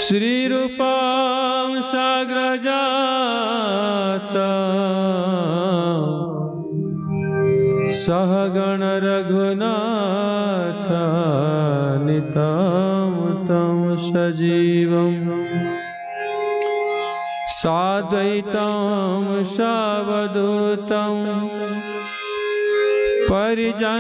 श्रीरूपं साग्रजाता सहगण रघुनाथान्वितं तं सजीवं साद्वैतं सावधूतं परिजनसहितं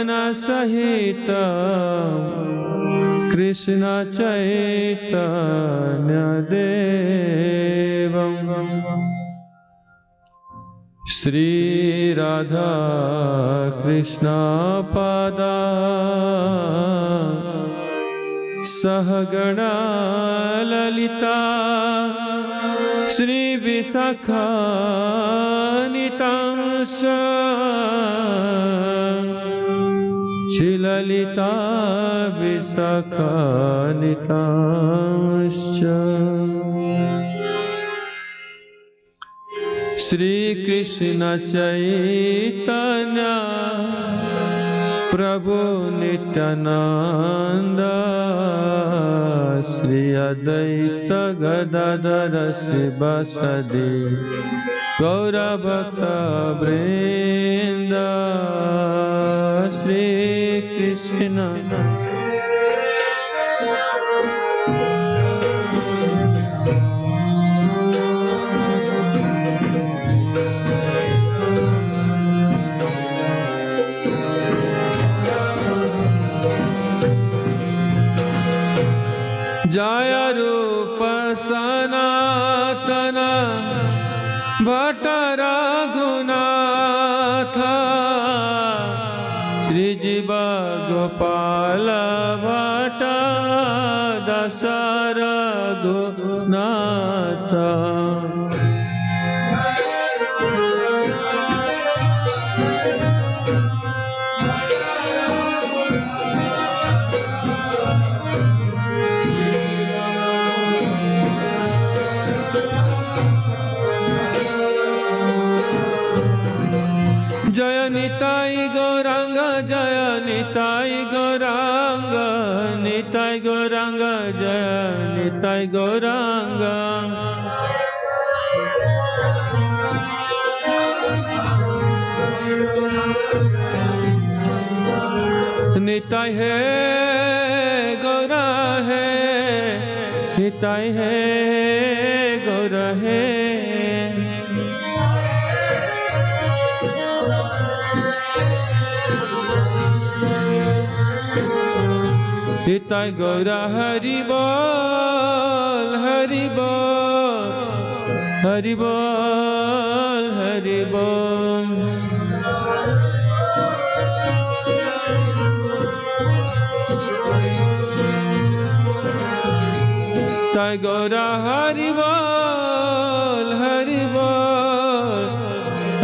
कृष्ण चैतन्य देवं श्री राधा कृष्ण पादा सहगणा ललिता श्री विशाखान्वितांश्च श्रीललिता विशाखान्वितांश्च श्री कृष्ण चैतन्य प्रभु नित्यानंद श्री अद्वैत गदाधर शिवासादि गौरभक्त वृंद श्री कृष्ण जय रूप सनातन भट्ट रघुनाथ श्रीजीव गोपाल भट्ट दश रघुनाथ जय निताई गौरांग जय निताई गौरांग निताई गौरांग जय निताई गौरांग निताई है गौरा है निताई है गौरा है निताई गौरा हरि बोल हरि बोल हरि बोल हरि बोल निताई गौरा हरि बोल हरि बोल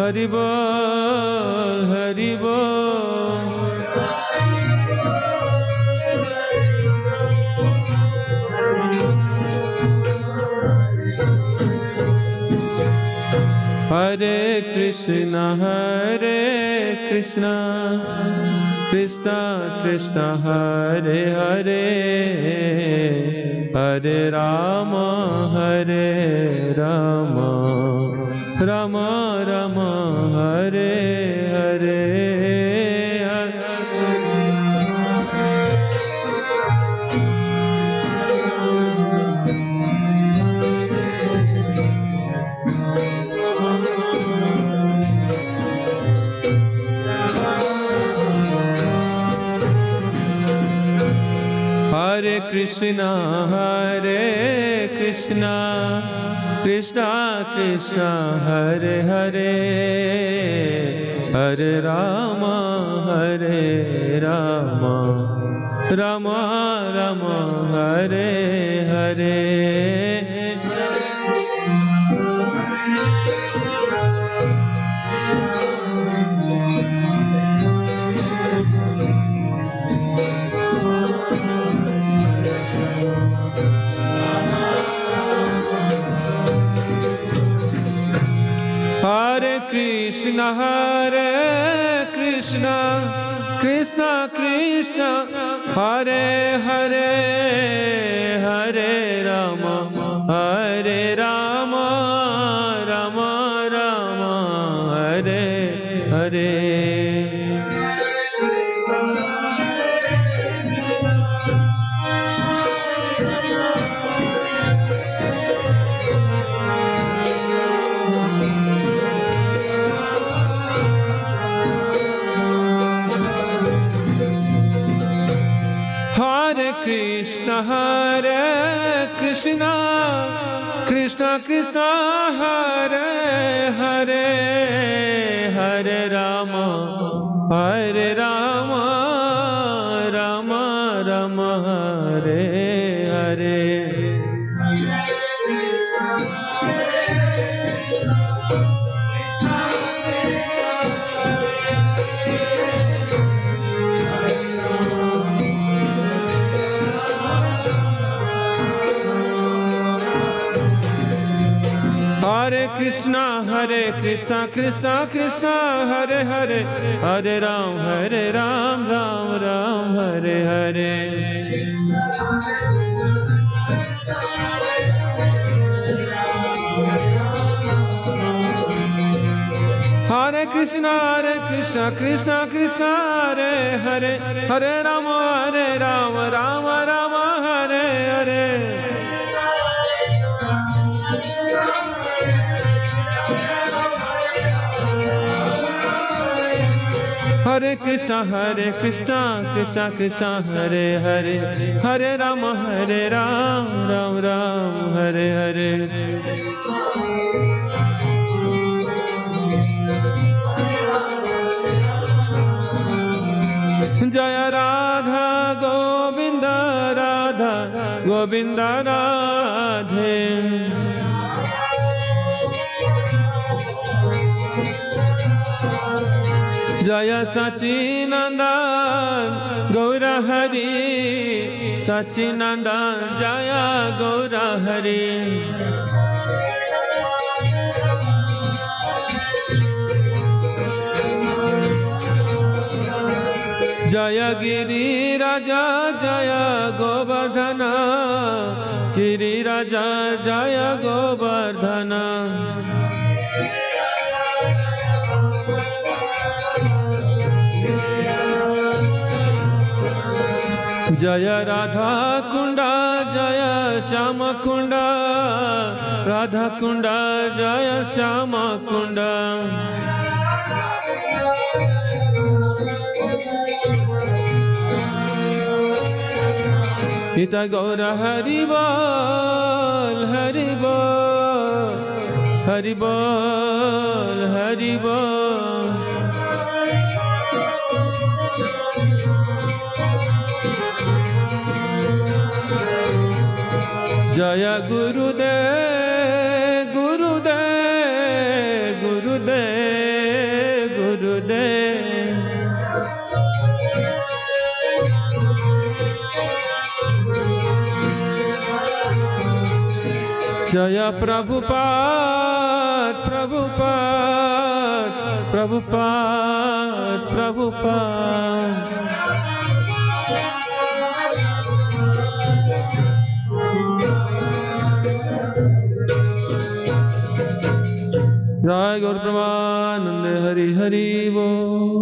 हरि बोल हरि बोल हरे Krishna Krishna Krishna Hare Hare Hare Ram Ram Ram Hare Hare Hare Krishna Krishna Krishna Hare Hare Hare Ram Ram Ram Hare Hare Hare Krishna Krishna Krishna Hare Hare Hare Ram Krishna Krishna Krishna Hare Hare Hare Rama Rama Rama Hare Hare. Hare Krishna Krishna Krishna Hare Hare Hare Ram Ram Ram Hare Hare. Hare Krishna Krishna Krishna Hare Hare Hare Ram Ram Ram Hare Hare. Hare Krishna Krishna Krishna Hare Hare Hare Ram Ram Ram Hare Hare. Jaya Radha Govinda Radha Govinda Radhe. Jaya Sachinandan Gaura Hari Sachinandan Jaya Gaura Hari. Jaya Giri Raja Jaya Govardhana Giri Raja Jaya Govardhana. Jaya Radha Kunda Jaya Shama Kunda Radha Kunda Jaya Shama Kunda. Ita Gaura Hari Bol Hari Bol Hari Bol Hari Bol. Jaya Gurudev Gurudev Gurudev Gurudev. Jaya Prabhupada Prabhupada Prabhupada Prabhupada. Jai Gaur Pramanande Hari Hari Bol.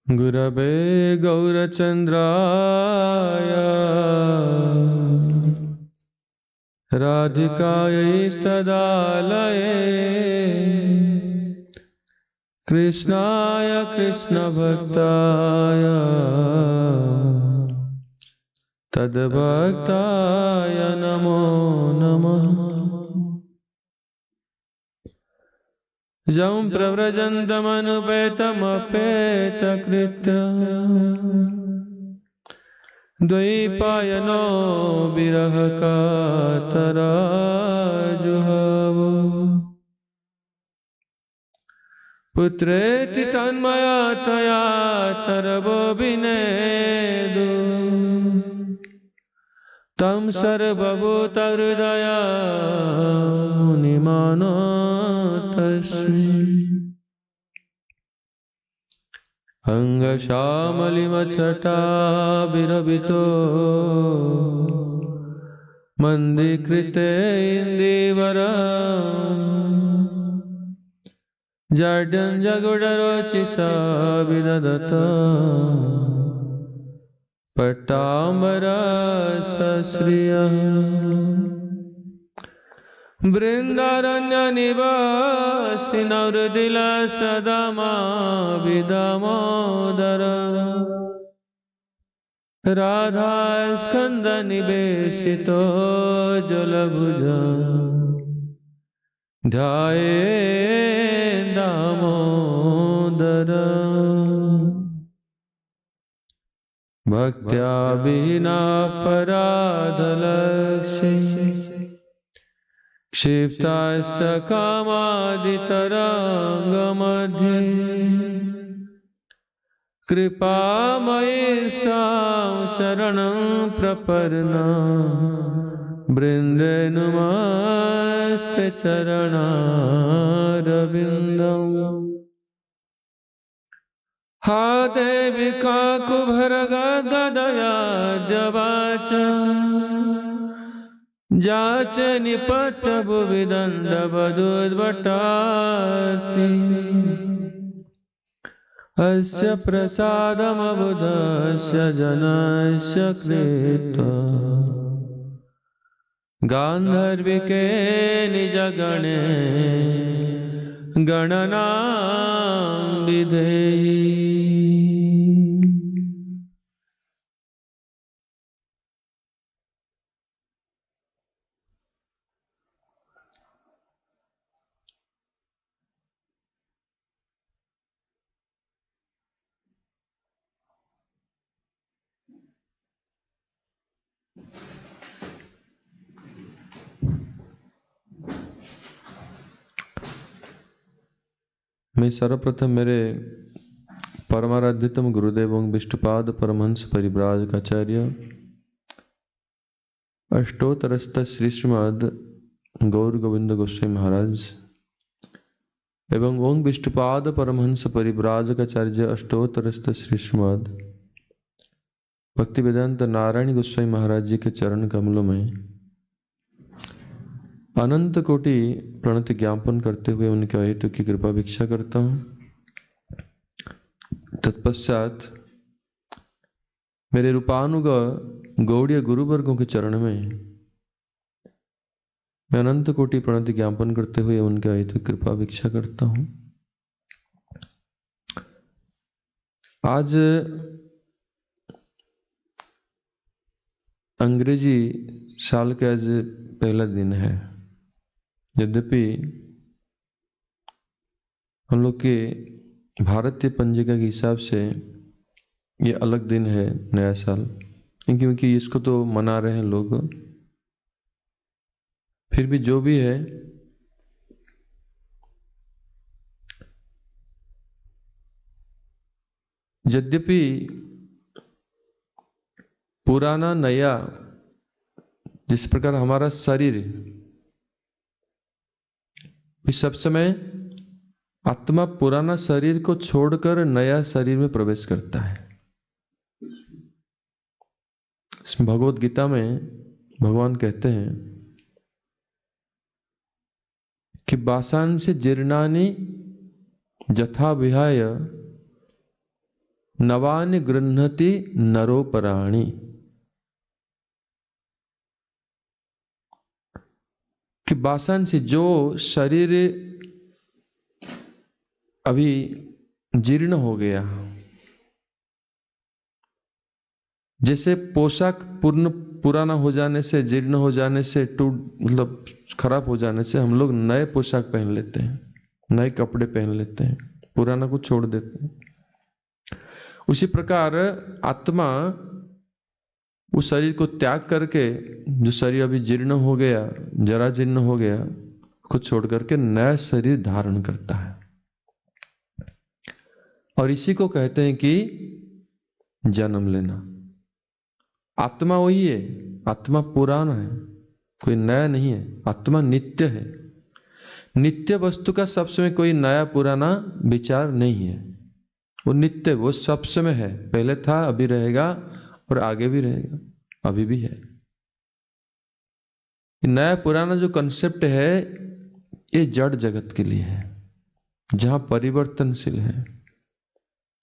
Gurave Gaurachandraya Radhikaya Istadalaye Krishnaya Krishna Bhaktaya Tadbhaktaya Namo Namah. Jam pravrajandamanupetamapeta Dvaipayano virahakatara juhavo Putreti tanmaya taya tarabo binedu तं सर्वभूतहृदय मुनिमानो तस्मै अंगशामलिमच्छटाभिरभितो मन्दीकृते इन्दीवरम् जाड्यं जगुडरोचिषा विदधत पट्टाम्बरसश्रियः वृन्दारण्यनिवासिनो हृदिला सदा माविदामोदर राधास्कन्दनिवेशितो जलभुज ध्यायेन् दामोदर भक्त्या विहीना पराधलक्ष्मी क्षिप्ताश्च कामादितरङ्गमध्ये कृपामयीष्टां शरणं प्रपन्ना वृन्दे नुमस्ते चरणारविन्दम् हा देवी काकुभरगदया जाच निपट्टभुविदण्डवदुर्वटार्ति अस्य प्रसादमबुधस्य जनस्य कृत्वा गान्धर्विके निजगणे गणनां विधेहि। मैं सर्वप्रथम मेरे परमाराध्यतम गुरुदेव विष्णुपाद परमहंस परिव्राजकाचार्य अष्टोत्तरस्थ श्री श्रीमद् गौर गोविंद गोस्वामी महाराज एवं ओं विष्णुपाद परमहंस परिव्राजकाचार्य अष्टोत्तरस्थ श्री श्रीमद् भक्तिवेदांत नारायण गोस्वामी महाराज जी के चरण कमलों में अनंत कोटि प्रणति ज्ञापन करते हुए उनके अहेतु की कृपा भिक्षा करता हूँ। तत्पश्चात मेरे रूपानुग गौड़ीय गुरुवर्गों के चरण में मैं अनंत कोटि प्रणति ज्ञापन करते हुए उनके अहेतु कृपा भिक्षा करता हूँ। आज अंग्रेजी साल का आज पहला दिन है। यद्यपि हम लोग के भारतीय पंजिका के हिसाब से ये अलग दिन है, नया साल, क्योंकि इसको तो मना रहे हैं लोग। फिर भी जो भी है, यद्यपि पुराना नया, जिस प्रकार हमारा शरीर इस सब समय आत्मा पुराना शरीर को छोड़कर नया शरीर में प्रवेश करता है। इसमें भगवत गीता में भगवान कहते हैं कि वासांसि जीर्णानि यथा विहाय नवानि गृह्णति नरोपराणि। कि वासांसि जो शरीर अभी जीर्ण हो गया, जैसे पोशाक पुराना हो जाने से, जीर्ण हो जाने से, मतलब खराब हो जाने से हम लोग नए पोशाक पहन लेते हैं, नए कपड़े पहन लेते हैं, पुराना को छोड़ देते हैं। उसी प्रकार आत्मा उस शरीर को त्याग करके, जो शरीर अभी जीर्ण हो गया, जरा जीर्ण हो गया, को छोड़ करके नया शरीर धारण करता है। और इसी को कहते हैं कि जन्म लेना। आत्मा वही है, आत्मा पुराना है, कोई नया नहीं है। आत्मा नित्य है। नित्य वस्तु का सब समय कोई नया पुराना विचार नहीं है। वो नित्य, वो सब समय है। पहले था, अभी रहेगा और आगे भी रहेगा, अभी भी है। नया पुराना जो कंसेप्ट है ये जड़ जगत के लिए है, जहां परिवर्तनशील है।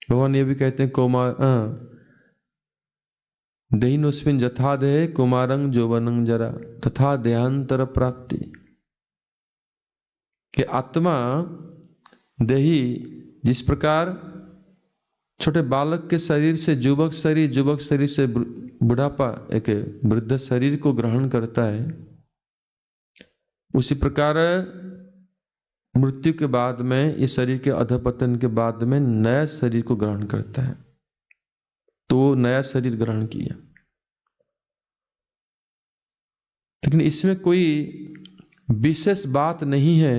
भगवान ये भी कहते हैं कुमार देहिनोस्मिन् यथा देहे कुमारं यौवनं जरा तथा देहांतर प्राप्ति। कि आत्मा देही जिस प्रकार छोटे बालक के शरीर से युवक शरीर, युवक शरीर से बुढ़ापा, एक वृद्ध शरीर को ग्रहण करता है, उसी प्रकार मृत्यु के बाद में, इस शरीर के अधपतन के बाद में नया शरीर को ग्रहण करता है। तो वो नया शरीर ग्रहण किया, लेकिन इसमें कोई विशेष बात नहीं है।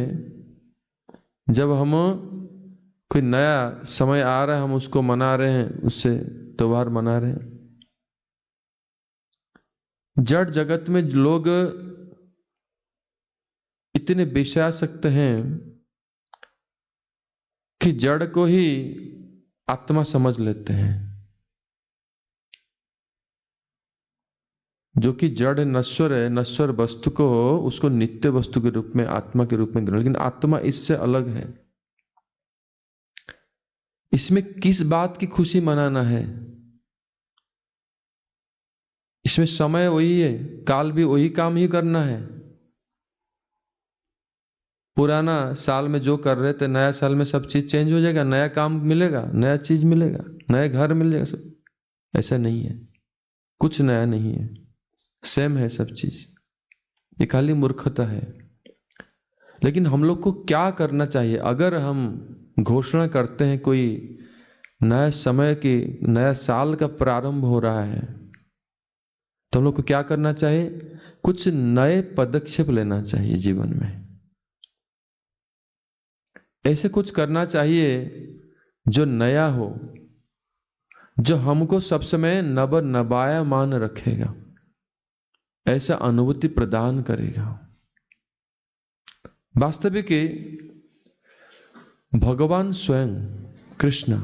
जब हम कोई नया समय आ रहा है, हम उसको मना रहे हैं, उससे त्योहार मना रहे हैं। जड़ जगत में लोग इतने विषयासक्त हैं कि जड़ को ही आत्मा समझ लेते हैं, जो कि जड़ नश्वर है, नश्वर वस्तु को उसको नित्य वस्तु के रूप में, आत्मा के रूप में ग्रहण। लेकिन आत्मा इससे अलग है। इसमें किस बात की खुशी मनाना है? इसमें समय वही है, काल भी वही काम ही करना है। पुराना साल में जो कर रहे थे, नया साल में सब चीज चेंज हो जाएगा, नया काम मिलेगा, नया चीज मिलेगा, नया घर मिलेगा, सब ऐसा नहीं है। कुछ नया नहीं है, सेम है सब चीज। ये खाली मूर्खता है। लेकिन हम लोग को क्या करना चाहिए? अगर हम घोषणा करते हैं कोई नया समय की, नया साल का प्रारंभ हो रहा है, तो हम लोग को क्या करना चाहिए? कुछ नए पदक्षेप लेना चाहिए जीवन में। ऐसे कुछ करना चाहिए जो नया हो, जो हमको सब समय नव नवायमान रखेगा, ऐसा अनुभूति प्रदान करेगा। वास्तविक भगवान स्वयं कृष्ण,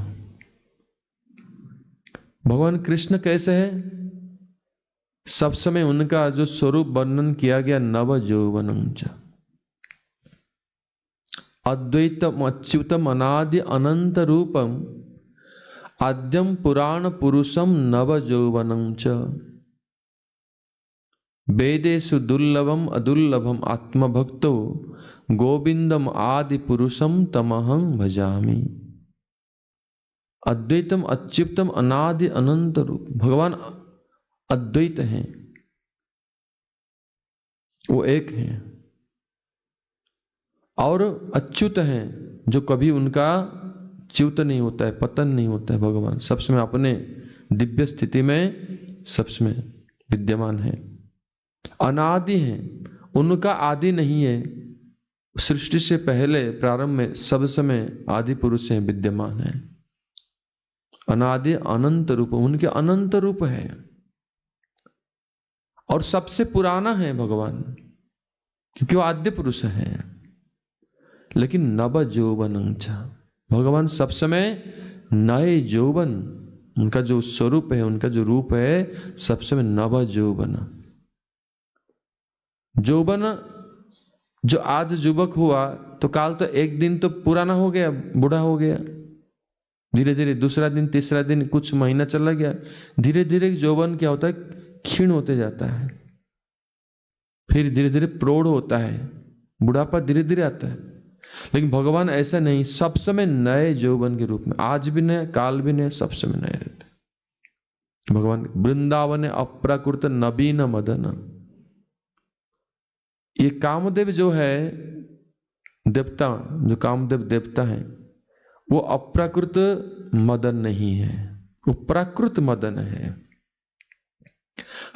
भगवान कृष्ण कैसे है? सब समय उनका जो स्वरूप वर्णन किया गया, नव यौवनं च, अद्वैतम अच्युतम अनादि अनंत रूपम आद्यम पुराण पुरुषम नव यौवनं च, वेदेषु दुर्लभम अदुर्लभम आत्मभक्तो गोविंदम आदि पुरुषम तमहं भजामि। अद्वैतम अच्युतम अनादि अनंत रूप। भगवान अद्वैत हैं, वो एक हैं, और अच्युत हैं, जो कभी उनका च्युत नहीं होता है, पतन नहीं होता है। भगवान सब समय अपने दिव्य स्थिति में सब समय विद्यमान है। अनादि हैं, उनका आदि नहीं है। सृष्टि से पहले प्रारंभ में सब समय आदि पुरुष हैं, विद्यमान है। अनादि अनंत रूप, उनके अनंत रूप है। और सबसे पुराना है भगवान, क्योंकि वो आद्य पुरुष है। लेकिन नव यौवनं च, भगवान सब समय नए यौवन, उनका जो स्वरूप है, उनका जो रूप है, सब समय नव यौवन। यौवन जो आज युवक हुआ तो काल तो एक दिन तो पुराना हो गया, बूढ़ा हो गया। धीरे धीरे दूसरा दिन, तीसरा दिन, कुछ महीना चला गया, धीरे धीरे यौवन क्या होता है? क्षीण होते जाता है। फिर धीरे धीरे प्रौढ़ होता है, बुढ़ापा धीरे धीरे आता है। लेकिन भगवान ऐसा नहीं, सब समय नए यौवन के रूप में, आज भी नए, काल भी नए, सब समय नए रहते। भगवान वृंदावन अप्राकृत नवीन मदन। ये कामदेव जो है देवता, जो कामदेव देवता है, वो अप्राकृत मदन नहीं है, वो प्राकृत मदन है।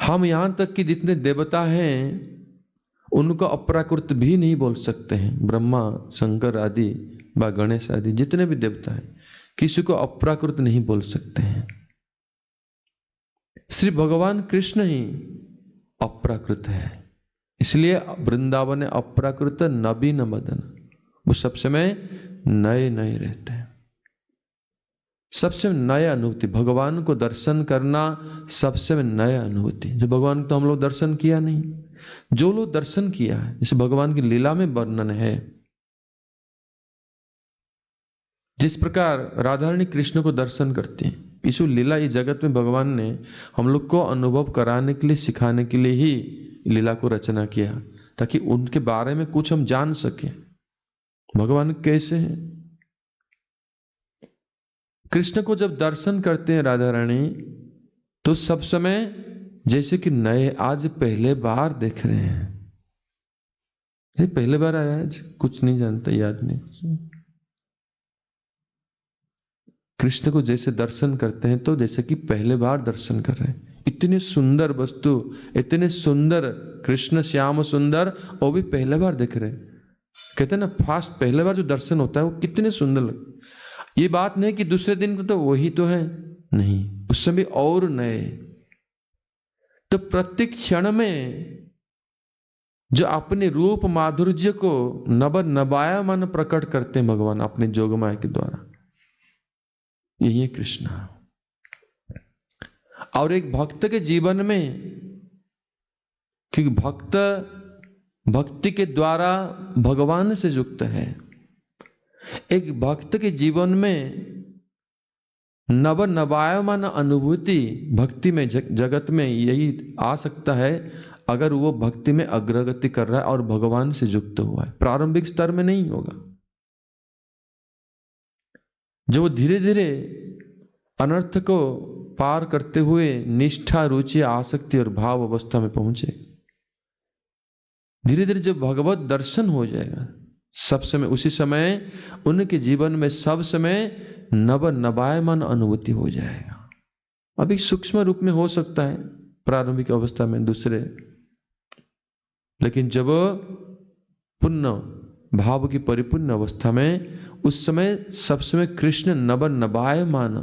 हम यहां तक कि जितने देवता हैं उनको अप्राकृत भी नहीं बोल सकते हैं। ब्रह्मा, शंकर आदि व गणेश आदि जितने भी देवता हैं, किसी को अप्राकृत नहीं बोल सकते हैं। श्री भगवान कृष्ण ही अप्राकृत है, इसलिए वृंदावन है अप्राकृत नवीन मदन। वो सब समय नए नए रहते हैं, सबसे नया अनुभूति। भगवान को दर्शन करना सबसे नया अनुभूति। जो भगवान को तो हम लोग दर्शन किया नहीं, जो लोग दर्शन किया है, जैसे भगवान की लीला में वर्णन है, जिस प्रकार राधा रानी कृष्ण को दर्शन करती हैं, इस लीला इस जगत में भगवान ने हम लोग को अनुभव कराने के लिए, सिखाने के लिए ही लीला को रचना किया, ताकि उनके बारे में कुछ हम जान सकें, भगवान कैसे हैं। कृष्ण को जब दर्शन करते हैं राधा रानी, तो सब समय जैसे कि नए, आज पहले बार देख रहे हैं। ये पहले बार आया है, कुछ नहीं जानता, याद नहीं। कृष्ण को जैसे दर्शन करते हैं तो जैसे कि पहले बार दर्शन कर रहे हैं। इतने सुंदर वस्तु, इतने सुंदर कृष्ण, श्याम सुंदर, वो भी पहले बार देख रहे हैं। कहते हैं ना, फास्ट पहले बार जो दर्शन होता है वो कितने सुंदर लगते। ये बात नहीं कि दूसरे दिन को तो वही तो है, नहीं, उस समय और नए। तो प्रत्येक क्षण में जो अपने रूप माधुर्य को नव नवायमान प्रकट करते हैं भगवान अपने जोगमाया के द्वारा, यही है कृष्ण। और एक भक्त के जीवन में, क्योंकि भक्त भक्ति के द्वारा भगवान से युक्त है, एक भक्त के जीवन में नव नवायमान अनुभूति भक्ति में, जगत में यही आ सकता है अगर वो भक्ति में अग्रगति कर रहा है और भगवान से युक्त हुआ है। प्रारंभिक स्तर में नहीं होगा। जो धीरे धीरे अनर्थ को पार करते हुए निष्ठा, रुचि, आसक्ति और भाव अवस्था में पहुंचे, धीरे धीरे जब भगवत दर्शन हो जाएगा, सब समय उसी समय उनके जीवन में सब समय नव नवायमान अनुभूति हो जाएगा। अभी सूक्ष्म रूप में हो सकता है प्रारंभिक अवस्था में दूसरे, लेकिन जब पुण्य भाव की परिपूर्ण अवस्था में, उस समय सब समय कृष्ण नव नवायमान,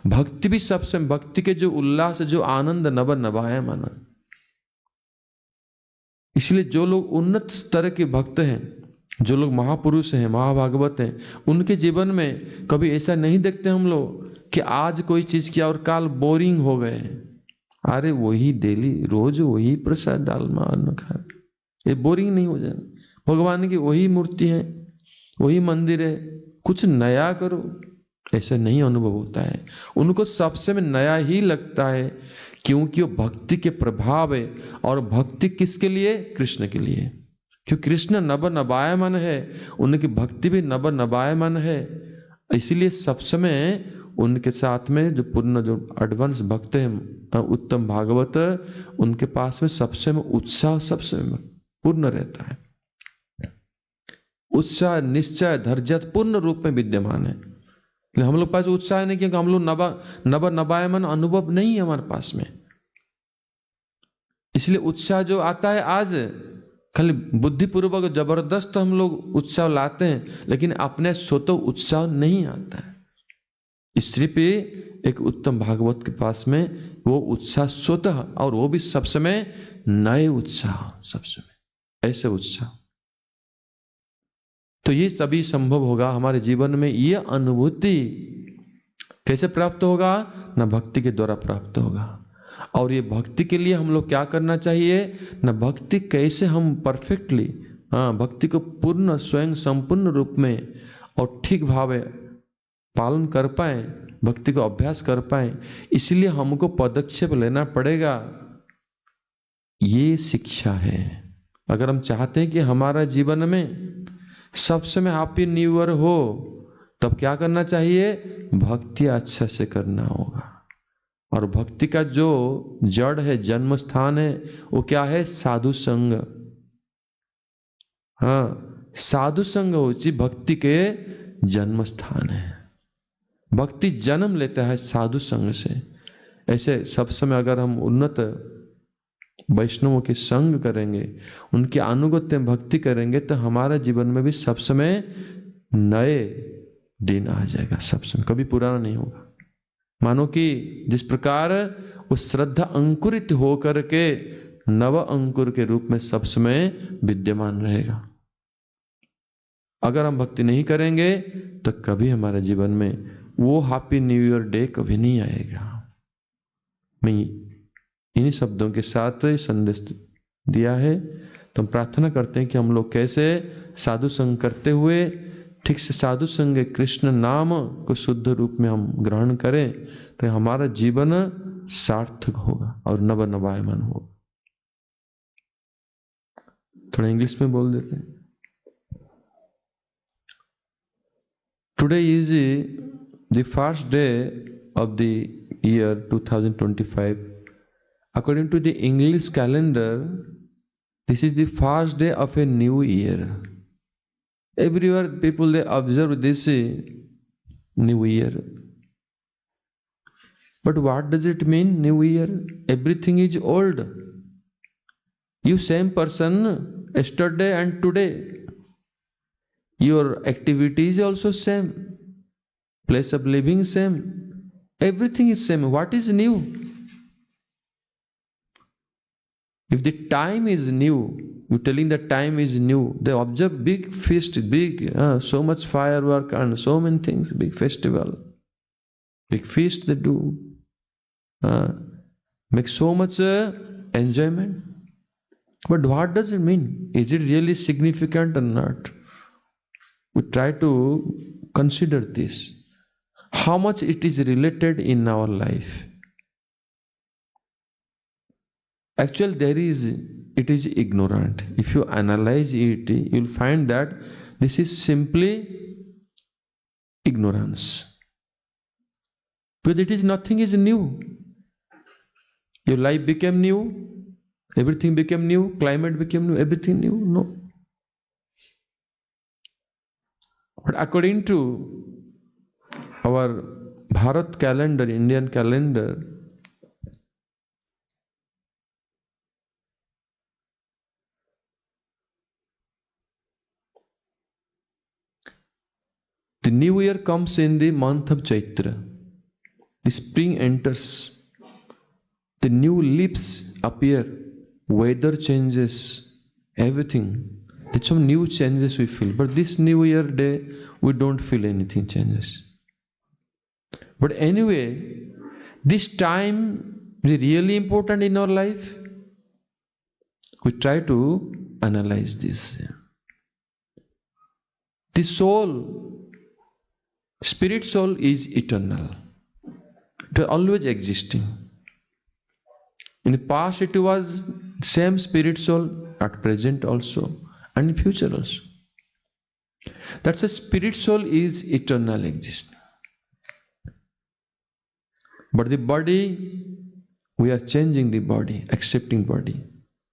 भक्ति भी सब समय, भक्ति के जो उल्लास, जो आनंद नव नवायमान। इसलिए जो लोग उन्नत स्तर के भक्त हैं, जो लोग महापुरुष हैं, महाभागवत हैं, उनके जीवन में कभी ऐसा नहीं देखते हम लोग कि आज कोई चीज किया और काल बोरिंग हो गए। अरे वही डेली रोज वही प्रसाद डालमा अन्न खा, ये बोरिंग नहीं हो जाए। भगवान की वही मूर्ति है, वही मंदिर है, कुछ नया करो, ऐसा नहीं अनुभव होता है। उनको सबसे में नया ही लगता है, क्योंकि वो भक्ति के प्रभाव है। और भक्ति किसके लिए? कृष्ण के लिए। क्योंकि कृष्ण नव नवायमान है, उनकी भक्ति भी नव नवायमान है। इसीलिए सब समय उनके साथ में जो पूर्ण, जो एडवांस भक्त हैं, उत्तम भागवत, उनके पास में सबसे में उत्साह सबसे पूर्ण रहता है। उत्साह, निश्चय, धैर्य पूर्ण रूप में विद्यमान है। हम लोग पास उत्साह नहीं, क्योंकि हम लोग नव नवायमान अनुभव नहीं है हमारे पास में। इसलिए उत्साह जो आता है आज खाली बुद्धिपूर्वक जबरदस्त हम लोग उत्साह लाते हैं, लेकिन अपने स्वतः उत्साह नहीं आता है। स्त्री पे एक उत्तम भागवत के पास में वो उत्साह स्वतः, और वो भी सब समय नए उत्साह, सब समय ऐसे उत्साह। तो ये तभी संभव होगा हमारे जीवन में। ये अनुभूति कैसे प्राप्त होगा? न भक्ति के द्वारा प्राप्त होगा। और ये भक्ति के लिए हम लोग क्या करना चाहिए? न भक्ति कैसे हम परफेक्टली, भक्ति को पूर्ण, स्वयं संपूर्ण रूप में और ठीक भाव पालन कर पाए, भक्ति को अभ्यास कर पाए, इसलिए हमको पदक्षेप लेना पड़ेगा। ये शिक्षा है। अगर हम चाहते हैं कि हमारा जीवन में सब समय हैप्पी न्यू ईयर हो, तब क्या करना चाहिए? भक्ति अच्छा से करना होगा। और भक्ति का जो जड़ है, जन्म स्थान है, वो क्या है? साधु संग। साधु संग होची भक्ति के जन्म स्थान है। भक्ति जन्म लेता है साधु संग से। ऐसे सब समय अगर हम उन्नत वैष्णवों के संग करेंगे, उनके अनुगत्य भक्ति करेंगे, तो हमारा जीवन में भी सब समय नए दिन आ जाएगा, सब समय कभी पुराना नहीं होगा। मानो कि जिस प्रकार उस श्रद्धा अंकुरित हो करके नव अंकुर के रूप में सब समय विद्यमान रहेगा। अगर हम भक्ति नहीं करेंगे तो कभी हमारे जीवन में वो हैप्पी न्यू ईयर डे कभी नहीं आएगा। मैं इन्हीं शब्दों के साथ संदेश दिया है। तो हम प्रार्थना करते हैं कि हम लोग कैसे साधु संग करते हुए ठीक से साधु संग कृष्ण नाम को शुद्ध रूप में हम ग्रहण करें तो हमारा जीवन सार्थक होगा और नव नवायमान होगा। थोड़ा इंग्लिश में बोल देते हैं। Today is the first day of the year 2025. According to the English calendar, this is the first day of a new year. Everywhere people they observe this new year. But what does it mean, new year? Everything is old. You same person yesterday and today. Your activity is also same. Place of living same. Everything is same. What is new? If the time is new, you're telling the time is new, they observe big feast, so much firework and so many things, big festival, big feast they do, make so much enjoyment. But what does it mean? Is it really significant or not? We try to consider this. How much it is related in our life. Actually, it is ignorant. If you analyze it, you'll find that this is simply ignorance. But it is nothing is new. Your life became new, everything became new, climate became new, everything new. No. But according to our Bharat calendar, Indian calendar, the new year comes in the month of Chaitra. The spring enters. The new leaves appear. Weather changes. Everything. There's some new changes we feel. But this new year day, we don't feel anything changes. But anyway, this time is really important in our life. We try to analyze this. The soul, spirit soul is eternal. It is always existing. In the past it was same spirit soul, at present also, and in future also. That's a spirit soul is eternal existing. But the body, we are changing the body, accepting body,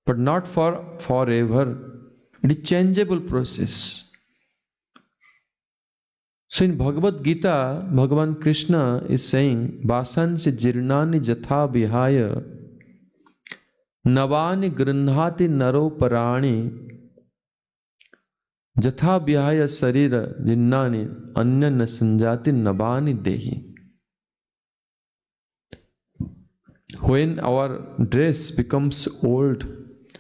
but not for forever. It is changeable process. So in Bhagavad Gita, Bhagavan Krishna is saying, Vasansi jirnani jatha vihaya navani grunhati naro parani jatha vihaya sarira jinnani anya nasanjati navani dehi. When our dress becomes old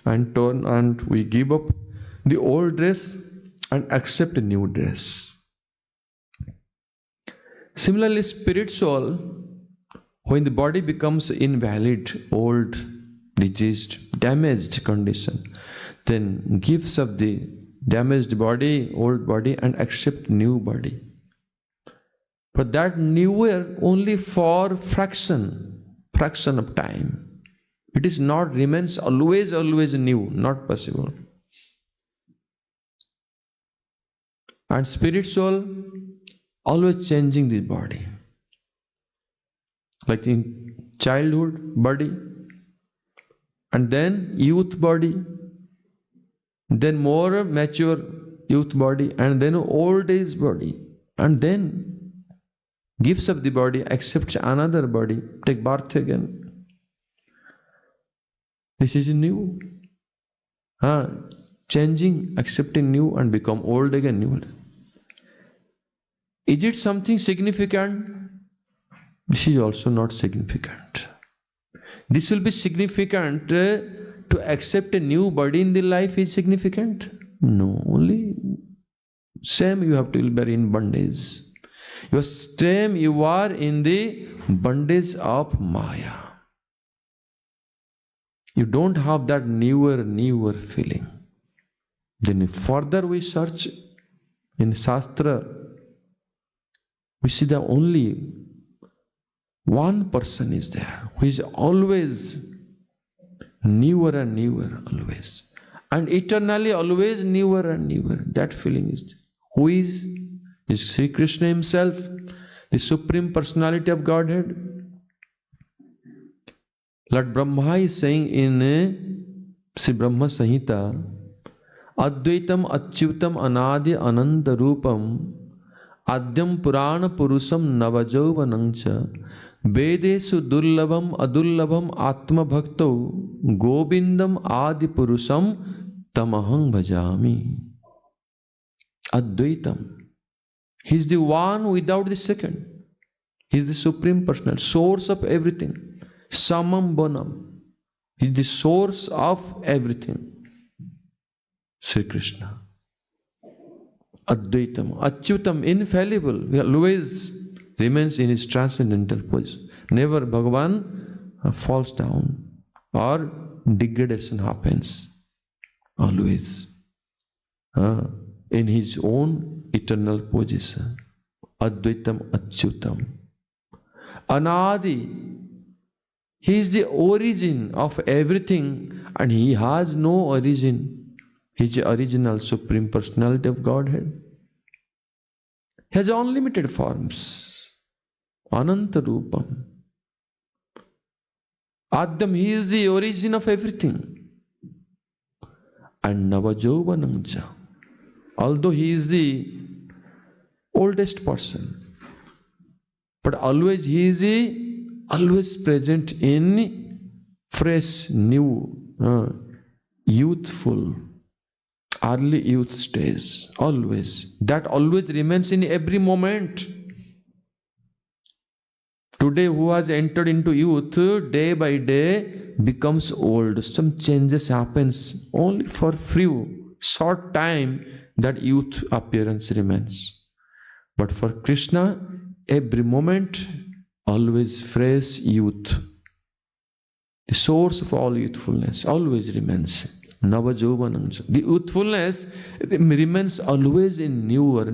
and torn and we give up the old dress and accept a new dress. Similarly, spirit soul, when the body becomes invalid, old, diseased, damaged condition, then gives up the damaged body, old body, and accept new body. But that newer only for fraction of time. It is not remains always new, not possible. And spirit soul always changing the body. Like in childhood body, and then youth body, then more mature youth body, and then old age body, and then gives up the body, accepts another body, take birth again. This is new. Changing, accepting new and become old again, new. Is it something significant? This is also not significant. This will be significant to accept a new body in the life is significant? No, only same you have to be in bondage. Your same you are in the bondage of Maya. You don't have that newer feeling. Then further we search in Shastra, we see that only one person is there who is always newer and newer, always. And eternally always newer and newer. That feeling is there. Who is? Is Sri Krishna himself, the Supreme Personality of Godhead. Lord Brahma is saying in Sri Brahma Samhita, Advaitam Achyutam Anadi Ananda Rupam Adyam Purana Purusam Navajovanancha Vedesu Dullabam Adullabam Atma Bhakto Gobindam Adi Purusam Tamahang Bhajami. Advaitam. He is the one without the second. He is the Supreme Personal, source of everything. Samam Bonam. He is the source of everything. Sri Krishna. Advaitam. Achyutam, infallible. He always remains in his transcendental position. Never Bhagavan falls down or degradation happens. Always. In his own eternal position. Advaitam Achyutam. Anadi. He is the origin of everything and he has no origin. He is the original Supreme Personality of Godhead. He has unlimited forms. Ananta Rupam. Adyam, he is the origin of everything. And Navajovanamcha. Although he is the oldest person, but always he is always present in fresh, new, youthful, early youth stage. Always. That always remains in every moment. Today who has entered into youth, day by day becomes old. Some changes happens only for few, short time that youth appearance remains. But for Krishna, every moment, always fresh youth. The source of all youthfulness always remains. Navajovanam. The youthfulness remains always in newer.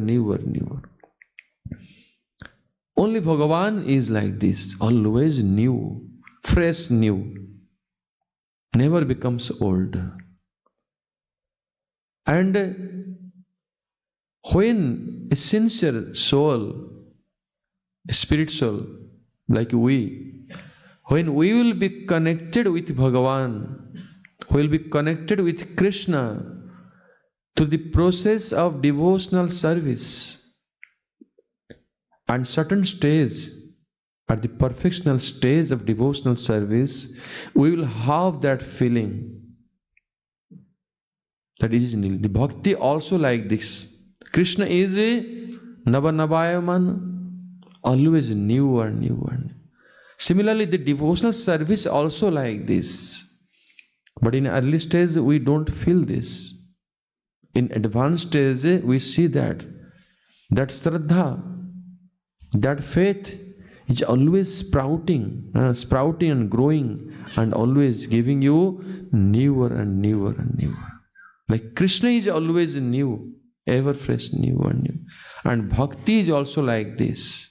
Only Bhagavan is like this, always new, fresh new. Never becomes old. And when a sincere soul, a spirit soul, like we, when we will be connected with Bhagavan, we will be connected with Krishna through the process of devotional service, and certain stage, at the perfectional stage of devotional service, we will have that feeling. That is nil. The bhakti also like this. Krishna is a Navanabayaman, always newer. Similarly, the devotional service also like this. But in early stage, we don't feel this. In advanced stage, we see that Shraddha, that faith is always sprouting and growing and always giving you newer and newer. Like Krishna is always new, ever fresh, new. And bhakti is also like this.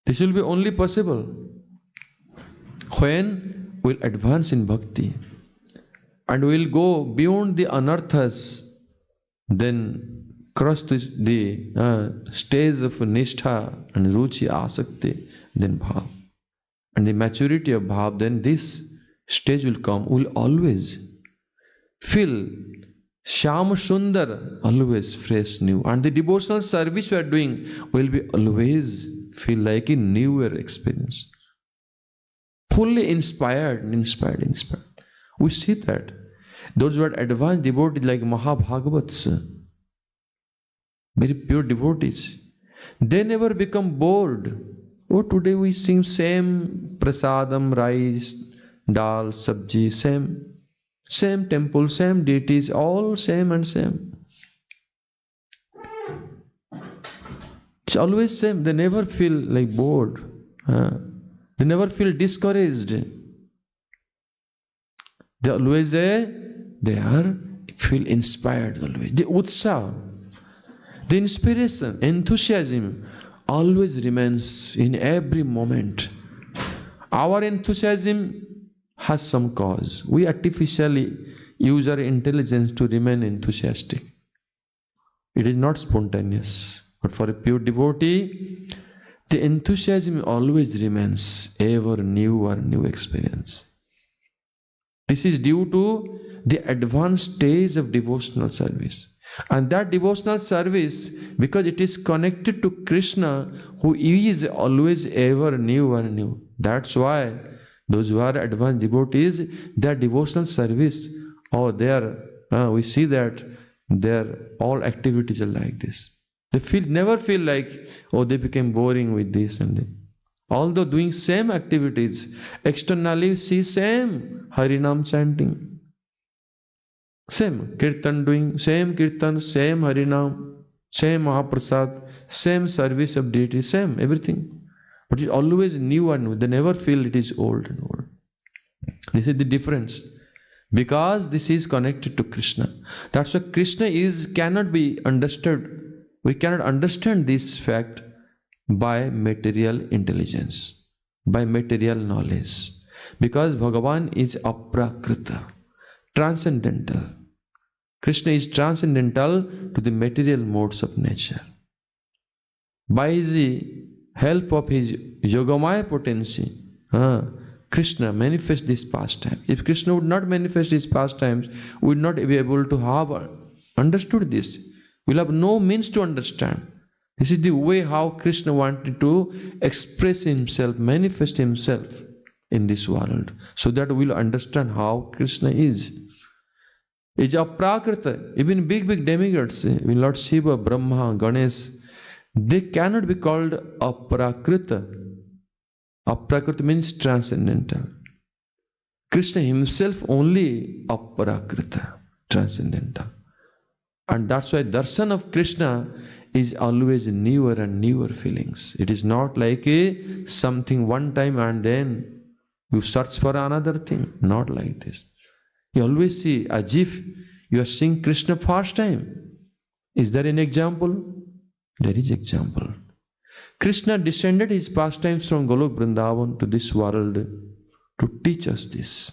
This will be only possible when we'll advance in bhakti and we'll go beyond the anarthas, then cross the stage of nishtha and ruchi asakti, then bhav. And the maturity of bhav, then this stage will come. We'll always feel Shyam Sundar, always fresh, new. And the devotional service we are doing will be always feel like a newer experience. Fully inspired. We see that. Those who are advanced devotees like Mahabhagavats, very pure devotees, they never become bored. Oh, today we sing same prasadam, rice, dal, sabji, same temple, same deities, all same and same. It's always same. They never feel like bored. They never feel discouraged. They always feel inspired always. The utsaha, the inspiration, enthusiasm always remains in every moment. Our enthusiasm has some cause. We artificially use our intelligence to remain enthusiastic. It is not spontaneous. But for a pure devotee, the enthusiasm always remains, ever new experience. This is due to the advanced stage of devotional service. And that devotional service, because it is connected to Krishna, who is always ever new. That's why those who are advanced devotees, their devotional service, we see that their all activities are like this. They never feel like, they became boring with this and that. Although doing same activities, externally see same Harinam chanting, same Kirtan doing, same Kirtan, same Harinam, same Mahaprasad, same service of deity, same everything. But it's always new and new. They never feel it is old and old. This is the difference. Because this is connected to Krishna. That's why Krishna cannot be understood. We cannot understand this fact by material intelligence, by material knowledge. Because Bhagavan is aprakrita, transcendental. Krishna is transcendental to the material modes of nature. By the help of his yogamaya potency, Krishna manifests this pastime. If Krishna would not manifest his pastimes, we would not be able to have understood this. We'll have no means to understand. This is the way how Krishna wanted to express himself, manifest himself in this world, so that we'll understand how Krishna is. Is aprakrita. Even big demigods, Lord Shiva, Brahma, Ganesh, they cannot be called aprakrita. Aprakrita means transcendental. Krishna himself only aprakrita, transcendental. And that's why darshan of Krishna is always newer and newer feelings. It is not like something one time and then you search for another thing. Not like this. You always see as if you are seeing Krishna first time. Is there an example? There is example. Krishna descended his pastimes from Golok Vrindavan to this world to teach us this.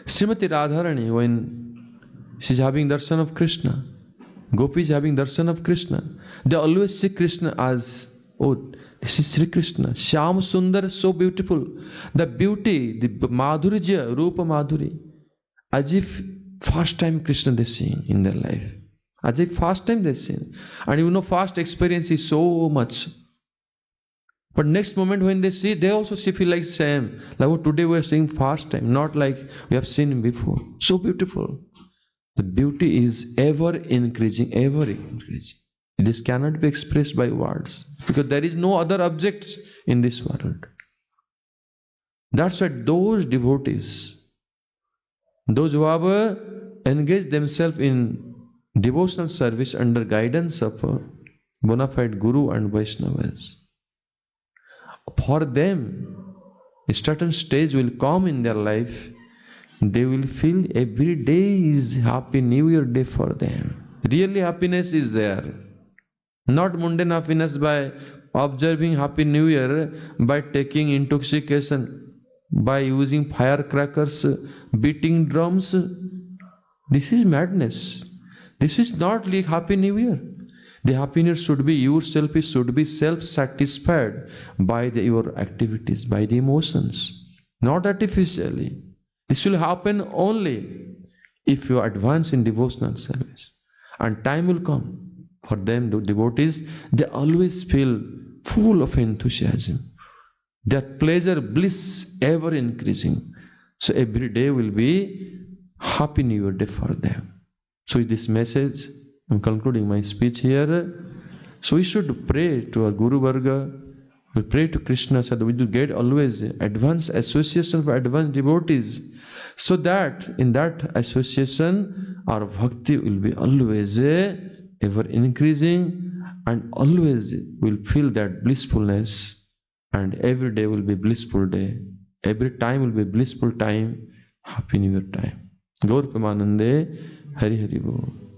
Srimati Radharani, when she's having darshan of Krishna, Gopi is having darshan of Krishna, they always see Krishna as, this is Sri Krishna. Shyam Sundar, so beautiful. The beauty, the Madhurya, Rupa Madhuri. As if first time Krishna they see in their life. As if first time they see. And first experience is so much. But next moment when they see, they also feel like same. Like today we are seeing first time, not like we have seen him before. So beautiful. The beauty is ever increasing, ever increasing. This cannot be expressed by words because there is no other objects in this world. That's why those devotees, those who have engaged themselves in devotional service under guidance of a bona fide Guru and Vaishnavas, for them, a certain stage will come in their life. They will feel every day is Happy New Year day for them. Really happiness is there. Not mundane happiness by observing Happy New Year, by taking intoxication, by using firecrackers, beating drums. This is madness. This is not like Happy New Year. The happiness should be yourself, should be self-satisfied by your activities, by the emotions, not artificially. This will happen only if you advance in devotional service. And time will come. For them, the devotees, they always feel full of enthusiasm. Their pleasure, bliss ever increasing. So every day will be Happy New Year day for them. So with this message, I'm concluding my speech here. So we should pray to our Guru Varga We pray to Krishna so that we do get always advanced association for advanced devotees, so that in that association our bhakti will be always ever increasing, and always will feel that blissfulness, and every day will be blissful day, every time will be blissful time, happy new year time. Gaur Premanande, Hari Hari Bol.